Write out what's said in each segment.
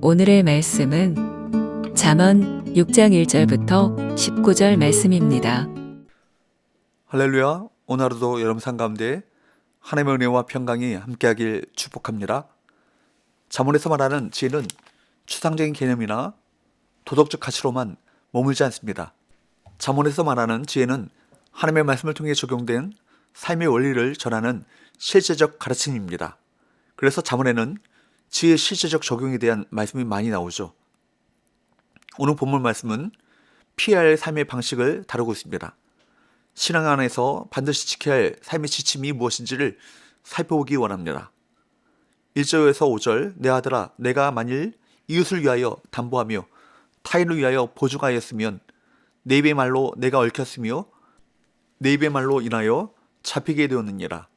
오늘의 말씀은 잠언 6장 1절부터 19절 말씀입니다. 할렐루야. 오늘 하루도 여러분 삶 가운데 하나님의 은혜와 평강이 함께하길 축복합니다. 잠언에서 말하는 지혜는 추상적인 개념이나 도덕적 가치로만 머물지 않습니다. 잠언에서 말하는 지혜는 하나님의 말씀을 통해 적용된 삶의 원리를 전하는 실제적 가르침입니다. 그래서 잠언에는 지혜의 실제적 적용에 대한 말씀이 많이 나오죠. 오늘 본문 말씀은 피해야 할 삶의 방식을 다루고 있습니다. 신앙 안에서 반드시 지켜야 할 삶의 지침이 무엇인지를 살펴보기 원합니다. 1절에서 5절, 내 아들아, 내가 만일 이웃을 위하여 담보하며 타인을 위하여 보증하였으면 내 입의 말로 내가 얽혔으며 내 입의 말로 인하여 잡히게 되었느니라.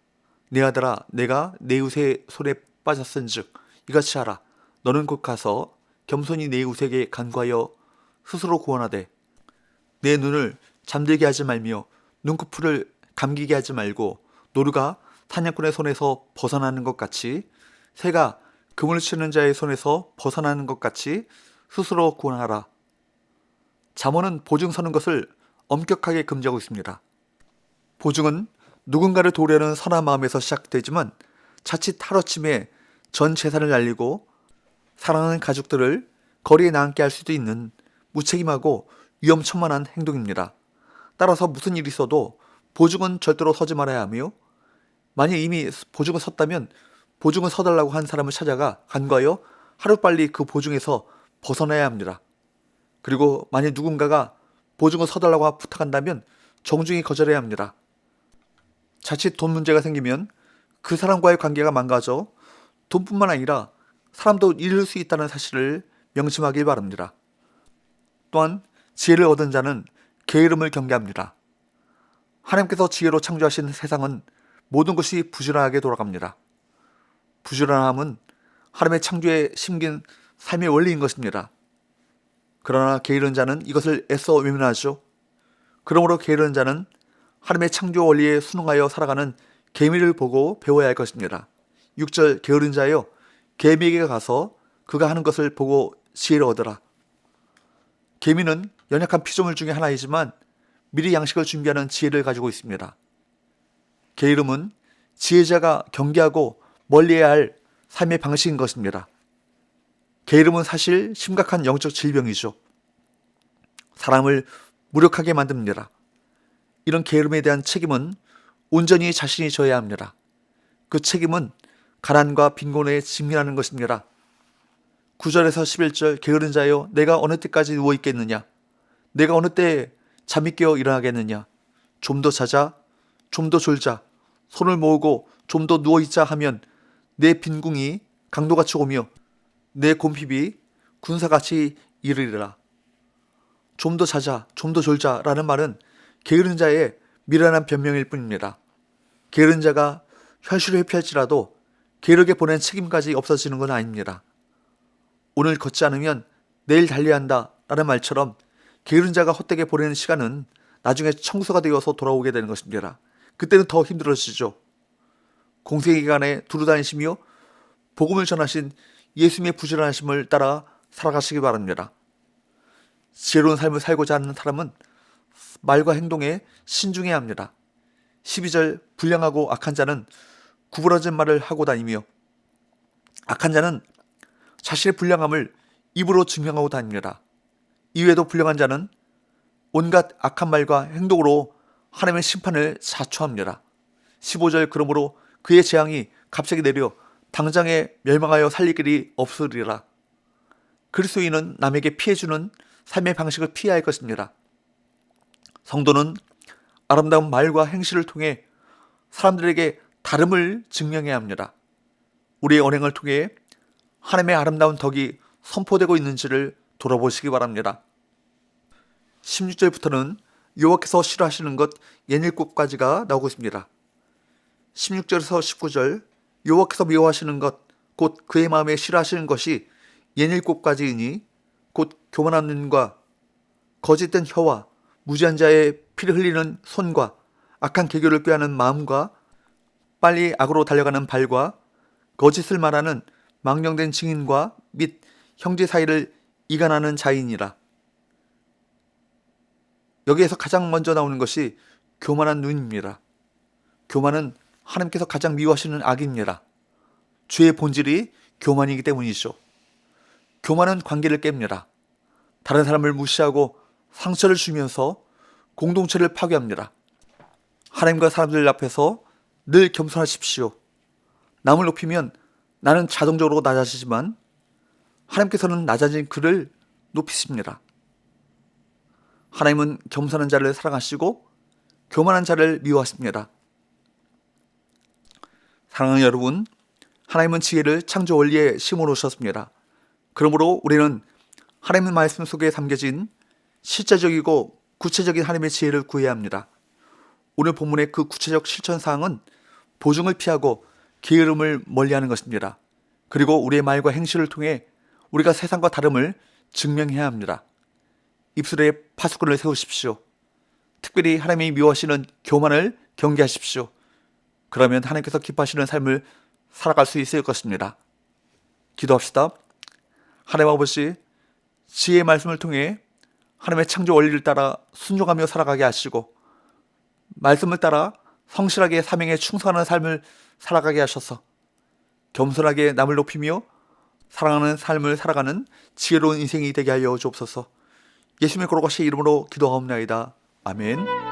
내 아들아, 내가 내 이웃의 손에 빠졌은즉 이같이 하라. 너는 곧 가서 겸손히 내 이웃에게 간구하여 스스로 구원하되 내 눈을 잠들게 하지 말며 눈꺼풀을 감기게 하지 말고 노루가 사냥꾼의 손에서 벗어나는 것 같이 새가 그물을 치는 자의 손에서 벗어나는 것 같이 스스로 구원하라. 잠언은 보증 서는 것을 엄격하게 금지하고 있습니다. 보증은 누군가를 도우려는 선한 마음에서 시작되지만 자칫 하루아침에 전 재산을 날리고 사랑하는 가족들을 거리에 나앉게 할 수도 있는 무책임하고 위험천만한 행동입니다. 따라서 무슨 일이 있어도 보증은 절대로 서지 말아야 하며 만약 이미 보증을 섰다면 보증을 서달라고 한 사람을 찾아가 간과하여 하루빨리 그 보증에서 벗어나야 합니다. 그리고 만약 누군가가 보증을 서달라고 부탁한다면 정중히 거절해야 합니다. 자칫 돈 문제가 생기면 그 사람과의 관계가 망가져 돈뿐만 아니라 사람도 잃을 수 있다는 사실을 명심하길 바랍니다. 또한 지혜를 얻은 자는 게으름을 경계합니다. 하나님께서 지혜로 창조하신 세상은 모든 것이 부지런하게 돌아갑니다. 부지런함은 하나님의 창조에 심긴 삶의 원리인 것입니다. 그러나 게으른 자는 이것을 애써 외면하죠. 그러므로 게으른 자는 하나님의 창조 원리에 순응하여 살아가는 개미를 보고 배워야 할 것입니다. 6절, 게으른 자여 개미에게 가서 그가 하는 것을 보고 지혜를 얻으라. 개미는 연약한 피조물 중에 하나이지만 미리 양식을 준비하는 지혜를 가지고 있습니다. 게으름은 지혜자가 경계하고 멀리해야 할 삶의 방식인 것입니다. 게으름은 사실 심각한 영적 질병이죠. 사람을 무력하게 만듭니다. 이런 게으름에 대한 책임은 온전히 자신이 져야 합니다. 그 책임은 가난과 빈곤에 직면하는 것입니다. 9절에서 11절, 게으른 자여 내가 어느 때까지 누워있겠느냐? 내가 어느 때에 잠이 깨어 일어나겠느냐? 좀 더 자자, 좀 더 졸자, 손을 모으고 좀 더 누워있자 하면 내 빈궁이 강도같이 오며 내 곰핍이 군사같이 이르리라. 좀 더 자자, 좀 더 졸자라는 말은 게으른 자의 미련한 변명일 뿐입니다. 게으른 자가 현실을 회피할지라도 게으르게 보낸 책임까지 없어지는 건 아닙니다. 오늘 걷지 않으면 내일 달려야 한다 라는 말처럼 게으른 자가 헛되게 보내는 시간은 나중에 청소가 되어서 돌아오게 되는 것입니다. 그때는 더 힘들어지죠. 공생애기간에 두루 다니시며 복음을 전하신 예수님의 부지런하심을 따라 살아가시기 바랍니다. 지혜로운 삶을 살고자 하는 사람은 말과 행동에 신중해야 합니다. 12절, 불량하고 악한 자는 구부러진 말을 하고 다니며 악한 자는 자신의 불량함을 입으로 증명하고 다닙니다. 이외에도 불량한 자는 온갖 악한 말과 행동으로 하나님의 심판을 자초합니다. 15절, 그러므로 그의 재앙이 갑자기 내려 당장에 멸망하여 살릴 길이 없으리라. 그리스도인은 남에게 피해주는 삶의 방식을 피해야 할 것입니다. 성도는 아름다운 말과 행실을 통해 사람들에게 다름을 증명해야 합니다. 우리의 언행을 통해 하나님의 아름다운 덕이 선포되고 있는지를 돌아보시기 바랍니다. 16절부터는 여호와께서 싫어하시는 것 67가지가 나오고 있습니다. 16절에서 19절, 여호와께서 미워하시는 것, 곧 그의 마음에 싫어하시는 것이 67가지이니 곧 교만한 눈과 거짓된 혀와 무지한 자의 피를 흘리는 손과 악한 계교를 꾀하는 마음과 빨리 악으로 달려가는 발과 거짓을 말하는 망령된 증인과 및 형제 사이를 이간하는 자이니라. 여기에서 가장 먼저 나오는 것이 교만한 눈입니다. 교만은 하나님께서 가장 미워하시는 악입니다. 죄의 본질이 교만이기 때문이죠. 교만은 관계를 깹니다. 다른 사람을 무시하고 상처를 주면서 공동체를 파괴합니다. 하나님과 사람들 앞에서 늘 겸손하십시오. 남을 높이면 나는 자동적으로 낮아지지만 하나님께서는 낮아진 그를 높이십니다. 하나님은 겸손한 자를 사랑하시고 교만한 자를 미워하십니다. 사랑하는 여러분, 하나님은 지혜를 창조 원리에 심어놓으셨습니다. 그러므로 우리는 하나님의 말씀 속에 담겨진 실제적이고 구체적인 하나님의 지혜를 구해야 합니다. 오늘 본문의 그 구체적 실천사항은 보증을 피하고 게으름을 멀리하는 것입니다. 그리고 우리의 말과 행실을 통해 우리가 세상과 다름을 증명해야 합니다. 입술에 파수꾼을 세우십시오. 특별히 하나님이 미워하시는 교만을 경계하십시오. 그러면 하나님께서 기뻐하시는 삶을 살아갈 수 있을 것입니다. 기도합시다. 하나님 아버지, 지혜의 말씀을 통해 하나님의 창조 원리를 따라 순종하며 살아가게 하시고 말씀을 따라 성실하게 사명에 충성하는 삶을 살아가게 하셔서 겸손하게 남을 높이며 사랑하는 삶을 살아가는 지혜로운 인생이 되게 하여 주옵소서. 예수님의 거룩하신 이름으로 기도하옵나이다. 아멘.